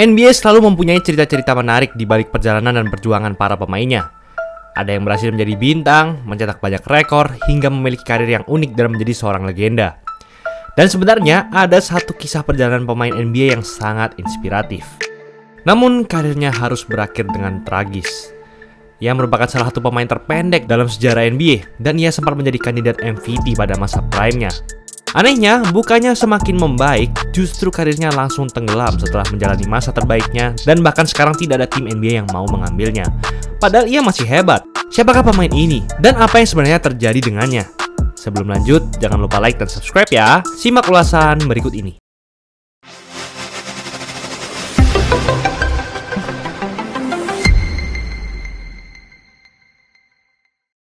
NBA selalu mempunyai cerita-cerita menarik di balik perjalanan dan perjuangan para pemainnya. Ada yang berhasil menjadi bintang, mencetak banyak rekor, hingga memiliki karir yang unik dan menjadi seorang legenda. Dan sebenarnya ada satu kisah perjalanan pemain NBA yang sangat inspiratif. Namun karirnya harus berakhir dengan tragis. Ia merupakan salah satu pemain terpendek dalam sejarah NBA, dan ia sempat menjadi kandidat MVP pada masa prime-nya. Anehnya, bukannya semakin membaik, justru karirnya langsung tenggelam setelah menjalani masa terbaiknya, dan bahkan sekarang tidak ada tim NBA yang mau mengambilnya. Padahal ia masih hebat. Siapakah pemain ini? Dan apa yang sebenarnya terjadi dengannya? Sebelum lanjut, jangan lupa like dan subscribe ya. Simak ulasan berikut ini.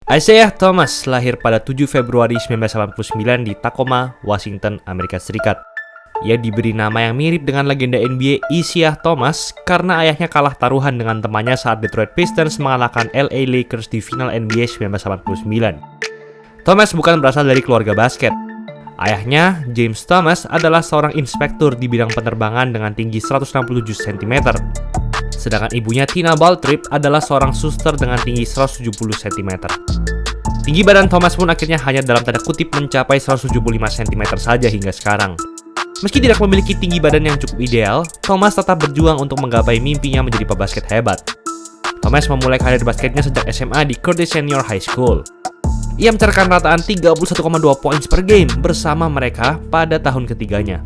Isiah Thomas lahir pada 7 Februari 1989 di Tacoma, Washington, Amerika Serikat. Ia diberi nama yang mirip dengan legenda NBA Isiah Thomas karena ayahnya kalah taruhan dengan temannya saat Detroit Pistons mengalahkan LA Lakers di final NBA 1989. Thomas bukan berasal dari keluarga basket. Ayahnya, James Thomas, adalah seorang inspektur di bidang penerbangan dengan tinggi 167 cm. Sedangkan ibunya, Tina Baltrip, adalah seorang suster dengan tinggi 170 cm. Tinggi badan Thomas pun akhirnya hanya dalam tanda kutip mencapai 175 cm saja hingga sekarang. Meski tidak memiliki tinggi badan yang cukup ideal, Thomas tetap berjuang untuk menggapai mimpinya menjadi pebasket hebat. Thomas memulai karir basketnya sejak SMA di Curtis Senior High School. Ia mencatatkan rataan 31,2 poin per game bersama mereka pada tahun ketiganya.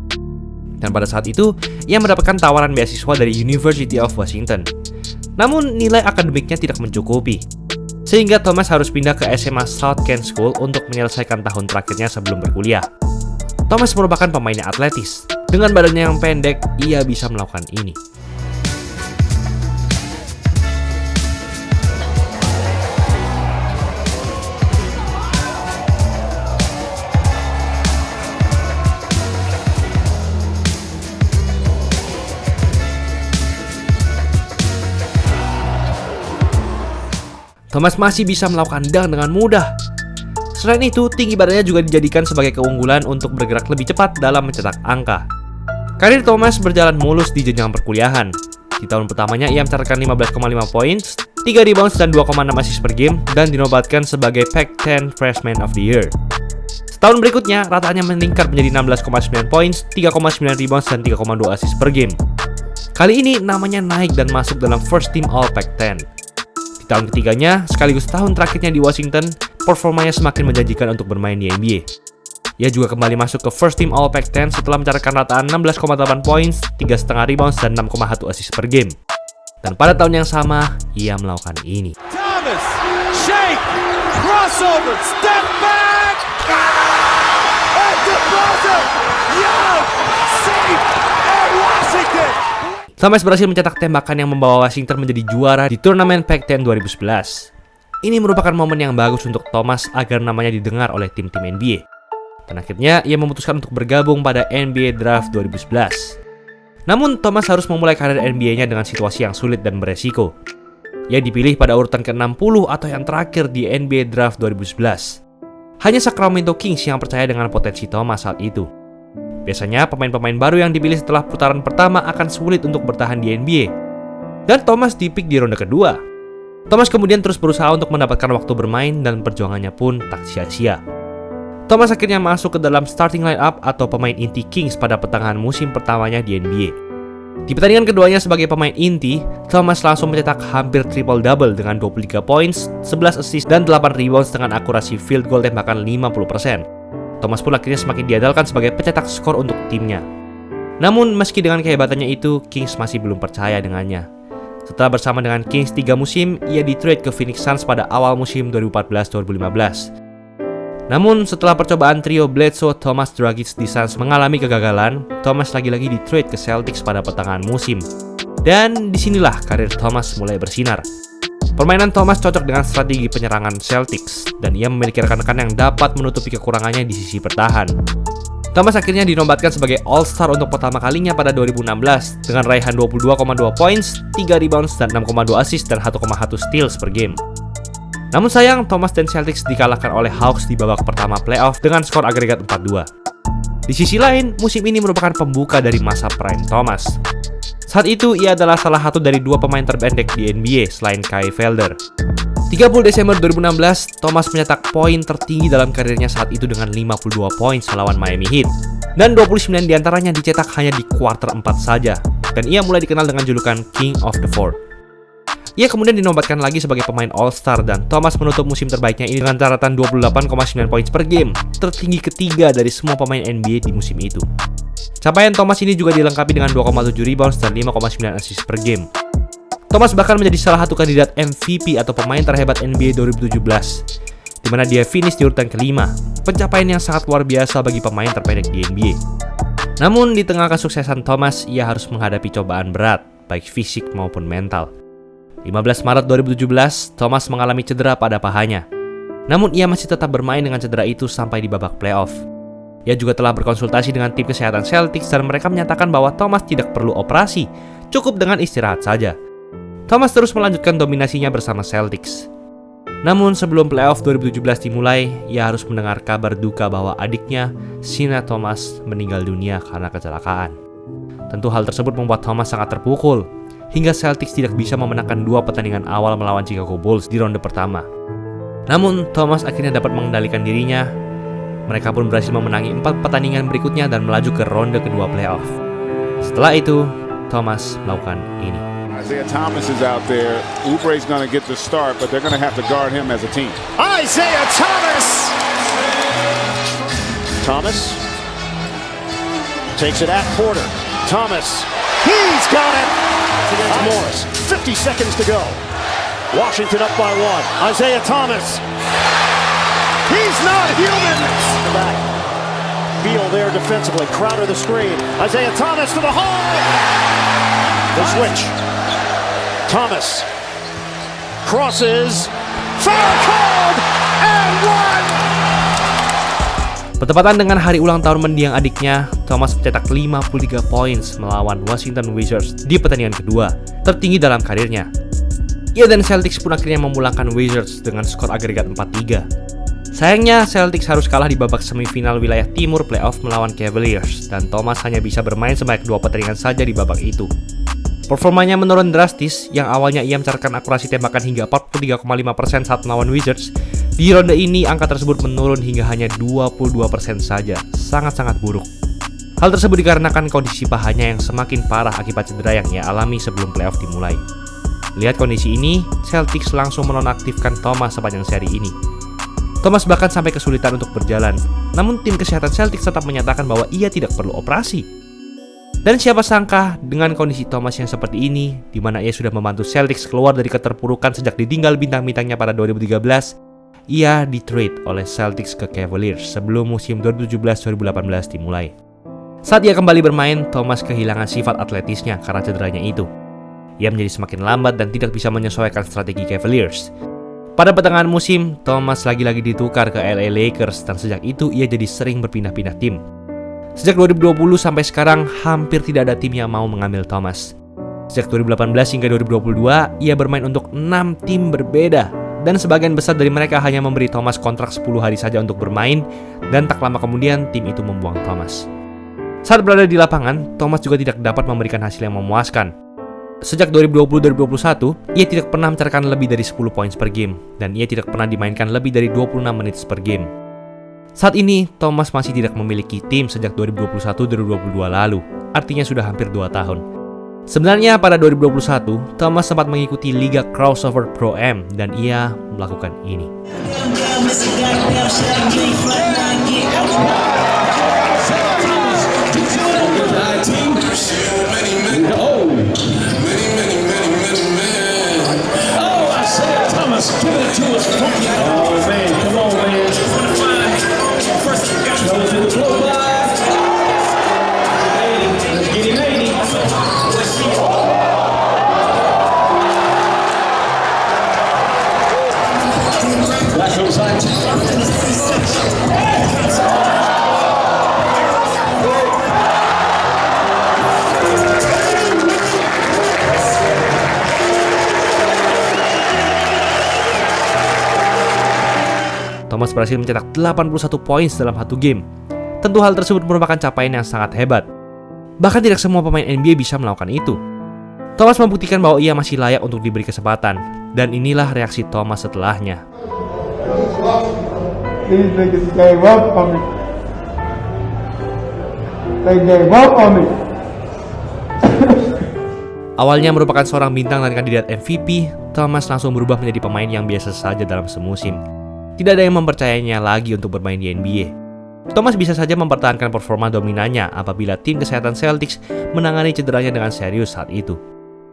Dan pada saat itu, ia mendapatkan tawaran beasiswa dari University of Washington. Namun, nilai akademiknya tidak mencukupi. Sehingga Thomas harus pindah ke SMA South Kent School untuk menyelesaikan tahun terakhirnya sebelum berkuliah. Thomas merupakan pemain yang atletis. Dengan badannya yang pendek, ia bisa melakukan ini. Thomas masih bisa melakukan dunk dengan mudah. Selain itu, tinggi badannya juga dijadikan sebagai keunggulan untuk bergerak lebih cepat dalam mencetak angka. Karir Thomas berjalan mulus di jenjang perkuliahan. Di tahun pertamanya, ia mencatatkan 15,5 poin, 3 rebounds, dan 2,6 assist per game, dan dinobatkan sebagai Pac-10 Freshman of the Year. Setahun berikutnya, rataannya meningkat menjadi 16,9 poin, 3,9 rebounds, dan 3,2 assist per game. Kali ini, namanya naik dan masuk dalam First Team All Pac-10. Tahun ketiganya, sekaligus tahun terakhirnya di Washington, performanya semakin menjanjikan untuk bermain di NBA. Ia juga kembali masuk ke First Team All Pac-10 setelah mencatatkan rataan 16,8 poin, 3,5 rebounds, dan 6,1 assist per game. Dan pada tahun yang sama, ia melakukan ini. Thomas, shake, crossover, step back, at the buzzer, Young, safe, and Washington. Thomas berhasil mencetak tembakan yang membawa Washington menjadi juara di turnamen Pac-10 2011. Ini merupakan momen yang bagus untuk Thomas agar namanya didengar oleh tim-tim NBA. Dan akhirnya ia memutuskan untuk bergabung pada NBA Draft 2011. Namun Thomas harus memulai karir NBA-nya dengan situasi yang sulit dan beresiko. Ia dipilih pada urutan ke-60 atau yang terakhir di NBA Draft 2011. Hanya Sacramento Kings yang percaya dengan potensi Thomas saat itu. Biasanya pemain-pemain baru yang dipilih setelah putaran pertama akan sulit untuk bertahan di NBA. Dan Thomas dipik di ronde kedua. Thomas kemudian terus berusaha untuk mendapatkan waktu bermain dan perjuangannya pun tak sia-sia. Thomas akhirnya masuk ke dalam starting lineup atau pemain inti Kings pada pertengahan musim pertamanya di NBA. Di pertandingan keduanya sebagai pemain inti, Thomas langsung mencetak hampir triple-double dengan 23 poin, 11 assist, dan 8 rebounds dengan akurasi field goal tembakan 50%. Thomas pun akhirnya semakin diandalkan sebagai pencetak skor untuk timnya. Namun, meski dengan kehebatannya itu, Kings masih belum percaya dengannya. Setelah bersama dengan Kings 3 musim, ia di-trade ke Phoenix Suns pada awal musim 2014-2015. Namun, setelah percobaan trio Bledsoe, Thomas, Dragic di Suns mengalami kegagalan, Thomas lagi-lagi di-trade ke Celtics pada pertengahan musim. Dan disinilah karir Thomas mulai bersinar. Permainan Thomas cocok dengan strategi penyerangan Celtics, dan ia memiliki rekan-rekan yang dapat menutupi kekurangannya di sisi bertahan. Thomas akhirnya dinobatkan sebagai All-Star untuk pertama kalinya pada 2016 dengan raihan 22,2 poin, 3 rebounds, dan 6,2 assist dan 1,1 steals per game. Namun sayang, Thomas dan Celtics dikalahkan oleh Hawks di babak pertama playoff dengan skor agregat 4-2. Di sisi lain, musim ini merupakan pembuka dari masa prime Thomas. Saat itu, ia adalah salah satu dari 2 pemain terpendek di NBA selain Kai Felder. 30 Desember 2016, Thomas mencetak poin tertinggi dalam karirnya saat itu dengan 52 poin melawan Miami Heat. Dan 29 diantaranya dicetak hanya di kuarter 4 saja. Dan ia mulai dikenal dengan julukan King of the Fourth. Ia kemudian dinobatkan lagi sebagai pemain All-Star dan Thomas menutup musim terbaiknya ini dengan catatan 28,9 poin per game, tertinggi ketiga dari semua pemain NBA di musim itu. Capaian Thomas ini juga dilengkapi dengan 2,7 rebounds dan 5,9 assist per game. Thomas bahkan menjadi salah satu kandidat MVP atau pemain terhebat NBA 2017, di mana dia finish di urutan kelima, pencapaian yang sangat luar biasa bagi pemain terpendek di NBA. Namun di tengah kesuksesan Thomas, ia harus menghadapi cobaan berat, baik fisik maupun mental. 15 Maret 2017, Thomas mengalami cedera pada pahanya. Namun ia masih tetap bermain dengan cedera itu sampai di babak playoff. Ia juga telah berkonsultasi dengan tim kesehatan Celtics dan mereka menyatakan bahwa Thomas tidak perlu operasi, cukup dengan istirahat saja. Thomas terus melanjutkan dominasinya bersama Celtics. Namun sebelum playoff 2017 dimulai, ia harus mendengar kabar duka bahwa adiknya, Sina Thomas, meninggal dunia karena kecelakaan. Tentu hal tersebut membuat Thomas sangat terpukul, hingga Celtics tidak bisa memenangkan 2 pertandingan awal melawan Chicago Bulls di ronde pertama. Namun Thomas akhirnya dapat mengendalikan dirinya. Mereka pun berhasil memenangi 4 pertandingan berikutnya dan melaju ke ronde kedua playoff. Setelah itu, Thomas melakukan ini. Isaiah Thomas is out there. Oubre's going to get the start, but they're going to have to guard him as a team. Isaiah Thomas! Thomas takes it at Porter. Thomas, He's got it! against Morris. 50 seconds to go. Washington up by 1. Isaiah Thomas. He's not human! Back. Beal there defensively. Crowder the screen. Isaiah Thomas to the hole. The switch. Thomas crosses. Foul called and one! Bertepatan dengan hari ulang tahun mendiang adiknya, Thomas mencetak 53 poin melawan Washington Wizards di pertandingan kedua, tertinggi dalam karirnya. Ia dan Celtics pun akhirnya memulangkan Wizards dengan skor agregat 4-3. Sayangnya, Celtics harus kalah di babak semifinal wilayah timur playoff melawan Cavaliers, dan Thomas hanya bisa bermain sebanyak 2 pertandingan saja di babak itu. Performanya menurun drastis, yang awalnya ia mencatatkan akurasi tembakan hingga 43,5% saat melawan Wizards. Di ronde ini, angka tersebut menurun hingga hanya 22% saja, sangat-sangat buruk. Hal tersebut dikarenakan kondisi pahanya yang semakin parah akibat cedera yang ia alami sebelum playoff dimulai. Lihat kondisi ini, Celtics langsung menonaktifkan Thomas sepanjang seri ini. Thomas bahkan sampai kesulitan untuk berjalan, namun tim kesehatan Celtics tetap menyatakan bahwa ia tidak perlu operasi. Dan siapa sangka dengan kondisi Thomas yang seperti ini, di mana ia sudah membantu Celtics keluar dari keterpurukan sejak ditinggal bintang-bintangnya pada 2013, ia di-trade oleh Celtics ke Cavaliers sebelum musim 2017-2018 dimulai. Saat ia kembali bermain, Thomas kehilangan sifat atletisnya karena cederanya itu. Ia menjadi semakin lambat dan tidak bisa menyesuaikan strategi Cavaliers. Pada pertengahan musim, Thomas lagi-lagi ditukar ke LA Lakers dan sejak itu ia jadi sering berpindah-pindah tim. Sejak 2020 sampai sekarang, hampir tidak ada tim yang mau mengambil Thomas. Sejak 2018 hingga 2022, ia bermain untuk 6 tim berbeda. Dan sebagian besar dari mereka hanya memberi Thomas kontrak 10 hari saja untuk bermain, dan tak lama kemudian tim itu membuang Thomas. Saat berada di lapangan, Thomas juga tidak dapat memberikan hasil yang memuaskan. Sejak 2020-2021, ia tidak pernah mencatatkan lebih dari 10 poin per game, dan ia tidak pernah dimainkan lebih dari 26 menit per game. Saat ini, Thomas masih tidak memiliki tim sejak 2021-2022 lalu, artinya sudah hampir 2 tahun. Sebenarnya pada 2021, Thomas sempat mengikuti Liga Crossover Pro-Am dan ia melakukan ini. Thomas berhasil mencetak 81 poin dalam satu game. Tentu hal tersebut merupakan capaian yang sangat hebat. Bahkan tidak semua pemain NBA bisa melakukan itu. Thomas membuktikan bahwa ia masih layak untuk diberi kesempatan, dan inilah reaksi Thomas setelahnya. Awalnya merupakan seorang bintang dan kandidat MVP, Thomas langsung berubah menjadi pemain yang biasa saja dalam semusim. Tidak ada yang mempercayainya lagi untuk bermain di NBA. Thomas bisa saja mempertahankan performa dominannya apabila tim kesehatan Celtics menangani cederanya dengan serius saat itu.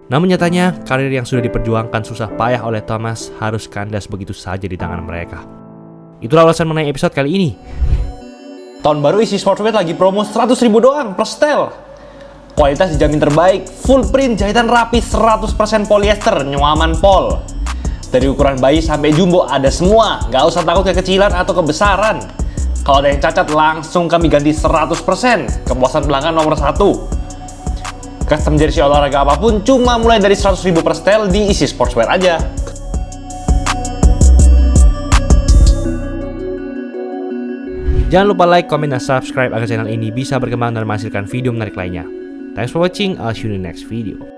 Namun nyatanya, karir yang sudah diperjuangkan susah payah oleh Thomas harus kandas begitu saja di tangan mereka. Itulah ulasan mengenai episode kali ini. Tahun baru isi Sportswear lagi promo 100.000 doang plus setel. Kualitas dijamin terbaik, full print, jahitan rapi, 100% polyester, nyaman pol. Dari ukuran bayi sampai jumbo ada semua, gak usah takut kekecilan atau kebesaran. Kalau ada yang cacat langsung kami ganti 100%, kepuasan pelanggan nomor 1. Custom jersey olahraga apapun cuma mulai dari 100.000 per setel di isi Sportswear aja. Jangan lupa like, comment, dan subscribe agar channel ini bisa berkembang dan menghasilkan video menarik lainnya. Thanks for watching, I'll see you in the next video.